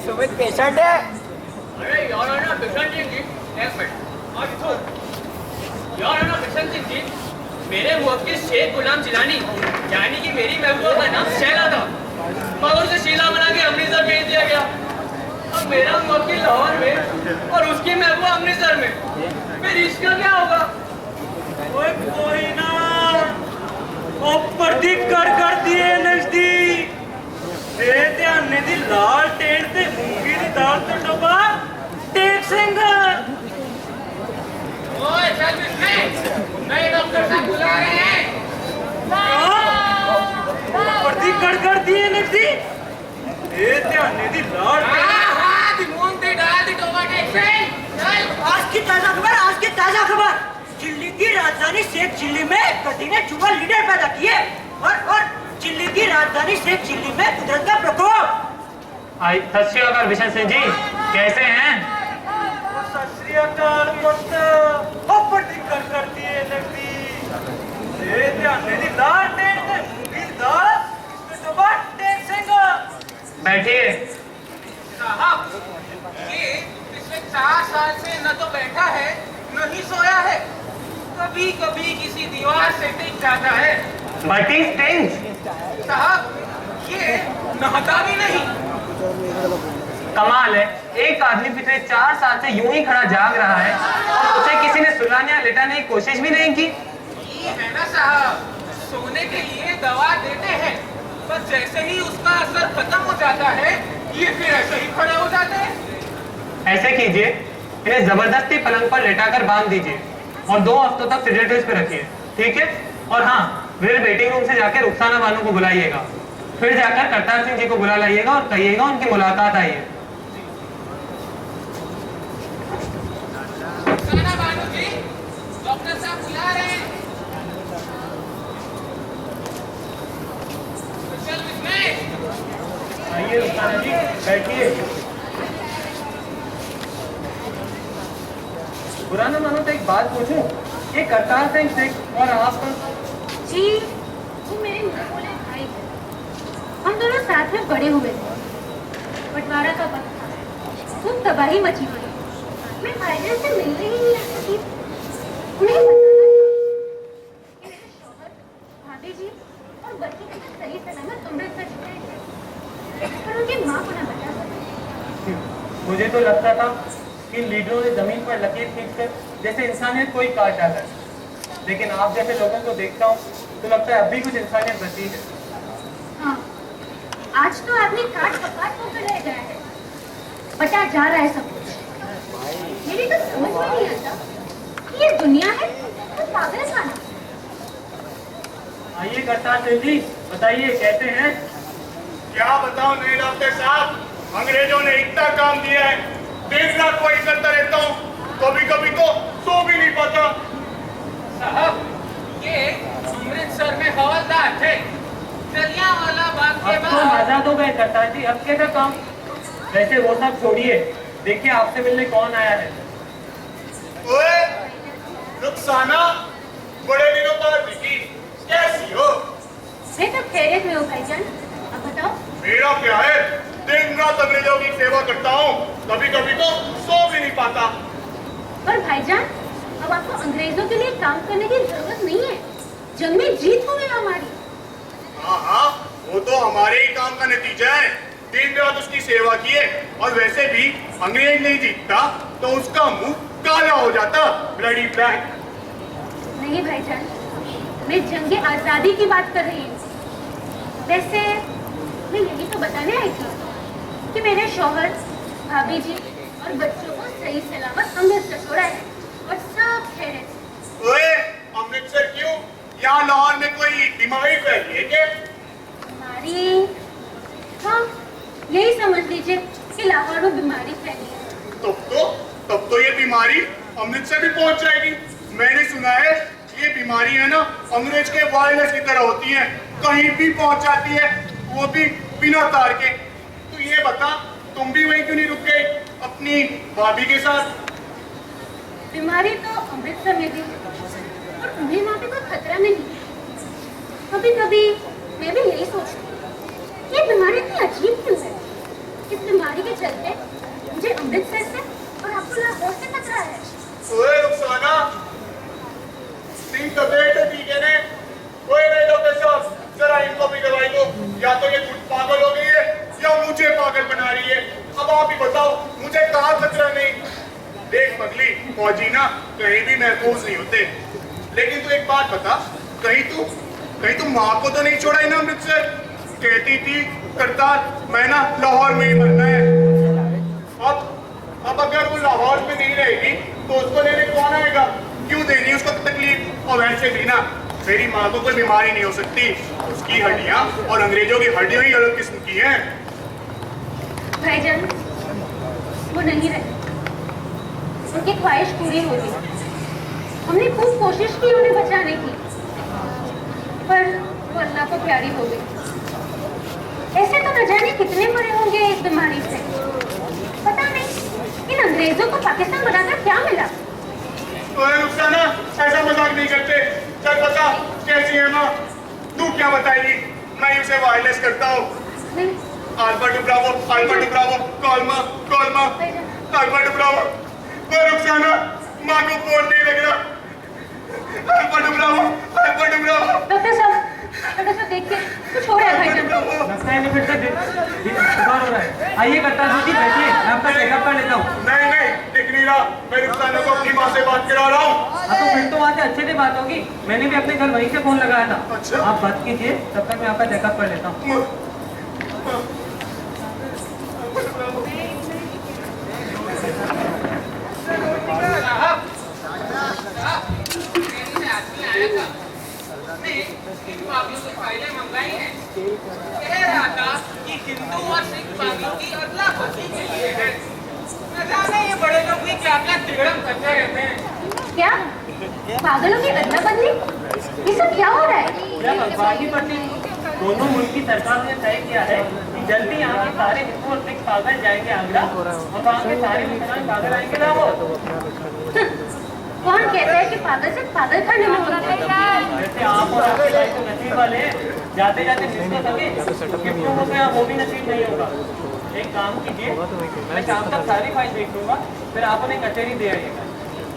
Sumit patient है। अरे यार है ना बिशन सिंह जी, एक मिनट और इधर यार है ना बिशन सिंह जी, मेरे मुवक्किल शेख गुलाम जिलानी यानी कि मेरी महबूबा का नाम शैला था, मगर उसे शीला बना के अमृतसर भेज दिया गया। अब मेरा मुवक्किल लाहौर में और उसकी महबूबा अमृतसर में, फिर इसका क्या होगा? ओए कोई ना, ऊपर दी कर दिए नजदीक तेरे ध्यान ने दी लाल टेंट ते मूंगी दी दाल तो डब्बा टेक सिंह। ओए चल इसमें, नए डॉक्टर साहब बुला रहे हैं। ऊपर दी कर दिए नजदीक तेरे ध्यान ने दी लाल हाँ, दी मूंग दी दाल दी टमाटर सिंह। आज की ताजा खबर, चिल्ली की राजधानी शेख चिल्ली में कटी ने चुआ लीडर पैदा किए और चिल्ली की राजधानी शेख चिल्ली में कुदरत का प्रकोप। सत श्री अकाल बिशन सिंह जी, कैसे हैं? सत श्री अकाल पुत्र, ऊपर दी कर दिए नजदीक तेरे ध्यान ने दी लाल टेंट ते मूंगी दी दाल तो डब्बा टेक सिंह। बैठिए। साहब, ये पिछले 4 साल से न तो बैठा है न ही सोया है, कभी कभी किसी दीवार से टिक जाता है। Multi stings. साहब, ये नहाता भी नहीं। कमाल है, एक आदमी पिछले 4 साल से यूं ही खड़ा जाग रहा है और उसे किसी ने सुलाने या लेटाने की कोशिश भी नहीं की। ये है ना साहब, सोने के लिए दवा देते हैं, बस जैसे ही उसका असर खत्म हो जाता है ये फिर ऐसे ही खड़े हो जाते हैं। ऐसे कीजिए, इन्हें जबरदस्ती पलंग पर लेटाकर बांध दीजिए और 2 हफ्तों तक सिगरेट पे रखिए, ठीक है? और हाँ, फिर वेटिंग रूम से जाकर रुखसाना बानो को बुलाइएगा, फिर जाकर करतार सिंह जी को बुला लाइएगा और कहिएगा उनकी मुलाकात आई है। रुखसाना बानो जी, डॉक्टर साहब बुला रहे हैं। चल इसमें आइए रुखसाना जी, बैठिए। बुरा ना मानो तो एक बात पूछूं, ये करतार सिंह और आप जी, वो मेरे बोले भाई थे। हम दोनों साथ में बड़े हुए थे। बंटवारा का वक्त था, खूब तबाही मची हुई। मैं भाईजान से मिलने ही नहीं आ सकी। उन्हें बताना था कि मेरे शौहर, भाभी जी और बच्चे के साथ सही सलामत अमृतसर गए थे, पर उनकी माँ को ना बता सकी। मुझे तो लगता था कि लीडरों ने जमीन पर लकीर खींचकर जैसे इंसानियत कोई काट डाला है, लेकिन आप जैसे लोगों को देखता हूँ तो लगता है अभी कुछ इंसानियत बची है। हाँ, आज तो आदमी काट पकाट होकर रह गया है, बचा जा रहा है सब कुछ। मेरी तो समझ में नहीं आता कि ये दुनिया है तो पागल खाना। आइए करतार सिंह जी, बताइए कैसे हैं? क्या बताऊं नए डॉक्टर साहब, अंग्रेजों ने इतना काम दिया है, दिन रात वही करता रहता हूँ, कभी कभी तो सो भी नहीं पाता। साहब, ये अमृतसर में हवलदार थे, जलियांवाला बाग के अब तो बाहर। आजाद हो गए करतार जी, अब कैसा काम? वैसे वो सब छोड़िए, देखिए आपसे मिलने कौन आया है। ओए रुखसाना, बड़े दिनों बाद दिखी, कैसी हो? मैं तो खैरियत में हूँ भाईजान, अब बताओ। मेरा क्या है, दिन रात अंग्रेजों की सेवा करता हूँ, कभी कभी तो सो भी नहीं पाता। पर भाईजान, अब आपको अंग्रेजों के लिए काम करने की जरूरत नहीं है, जंग में जीत हो गई हमारी। हाँ, वो तो हमारे ही काम का नतीजा है, दिन रात उसकी सेवा किए, और वैसे भी अंग्रेज नहीं जीतता तो उसका मुंह काला हो जाता, ब्लडी ब्लैक। नहीं भाईजान, मैं जंग आजादी की बात कर रही हूँ। वैसे मैं यही तो बताने आई थी कि मेरे शौहर, भाभी जी और बच्चों को सही सलामत अमृतसर छोड़ा है और सब खैरियत से। ओए, अमृतसर क्यों? यहाँ लाहौर में कोई बीमारी फैली है क्या? बीमारी? हाँ, यही समझ लीजिए कि लाहौर में बीमारी फैली है। तब तो ये बीमारी अमृतसर भी पहुंच जाएगी। मैंने सुना है ये बीमारी है ना, अंग्रेज के वायरस की तरह होती है, कहीं भी पहुंच जाती है, वो भी बिना तार के। तो ये बता, तुम भी वहीं क्यों नहीं रुक गए अपनी भाभी के साथ? बीमारी तो अमृतसर में भी और उन्हें वहाँ पे कोई खतरा नहीं। कभी कभी मैं भी यही सोचती हूँ, ये बीमारी इतनी अजीब क्यों है? इस बीमारी बीमारी के चलते मुझे अमृतसर से और आपको लाहौर से खतरा है। ओए रुखसाना, तीन तबीयत ठीक है ने? ओए नहीं डॉक्टर साहब, जरा इनको भी दवाई दो। या तो ये खुद पागल हो गई है या मुझे पागल बना रही है। अब आप ही बताओ, मुझे कहाँ खतरा नहीं। देख पगली, फौजी ना कहीं भी महफूज नहीं होते। लेकिन तू एक बात बता, कहीं तू माँ को तो नहीं छोड़ा है ना अमृतसर? कहती थी करतार मैं ना लाहौर में ही मरना है। अब अगर वो लाहौर में नहीं रहेगी तो उसको लेने कौन आएगा? क्यों देनी उसको तकलीफ? और वैसे भी ना मेरी माँ को कोई बीमारी नहीं हो सकती। उसकी हड्डियाँ और अंग्रेजों की हड्डियाँ ही अलग किस्म की हैं। भाईजान, वो नहीं रहे, उनकी ख्वाहिश पूरी हो गई। हमने खूब कोशिश की उन्हें बचाने की, पर वो अल्लाह को प्यारी हो गई। ऐसे तो न जाने कितने मरे होंगे इस बीमारी से। पता नहीं इन अंग्रेजों को पाकिस्तान बनाकर क्या मिला। रुखसाना, ऐसा मजाक नहीं करते। चल बता कैसी है माँ? तू क्या बताएगी? मैं उसे वायरलेस करता हूँ। नहीं, अल्फा टू ब्रावो, कॉल माँ, अल्फा टू ब्रावो। मैं रुखसाना, माँ को फोन नहीं लग रहा। Alpha two Bravo. डॉक्टर साहब देखिए, कुछ हो रहा है भाईजान को। लगता है फिर से बुखार हो रहा है। आइए करतार जी, बैठिए, मैं आपका चेकअप कर लेता हूँ। नहीं, दिख नहीं रहा। मैं रुखसाना को अपनी माँ से बात करा रहा हूँ। हाँ तो फिर तो वहाँ से अच्छे से बात होगी। मैंने भी अपने घर वहीं से फोन लगाया था। अच्छा। आप बात कीजिए, तब तक मैं आपका चेकअप कर लेता हूँ। मंगाई है, कह रहा था कि हिंदू और सिख पागलों की अदला बदली के लिए है। न जाने ये बड़े लोग भी क्या तिगड़म करते रहते हैं। क्या पागलों की अदला बदली? ये सब क्या हो रहा है? जब अखबार की पढ़ती दोनों मुल्क की सरकार ने तय किया है कि जल्दी यहाँ के सारे हिंदू और सिख पागल जाएंगे आगरा और वहाँ के सारे मुसलमान पागल आएंगे लाहौर। कौन कहता है कि पागल से पागल खाने में होता है? वैसे आप और आपके भाई तो नसीब वाले हैं, जाते जाते जिसको सके गिफ्टों को तो वो भी नसीब नहीं होगा। एक काम कीजिए, मैं शाम तक सारी फाइल देख लूंगा, फिर आप उन्हें कचहरी दे आइएगा।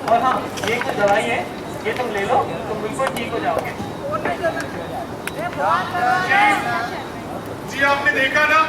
और हाँ, ये कुछ दवाई है, ये तुम ले लो, तुम बिल्कुल ठीक हो जाओगे। जी आपने देखा ना,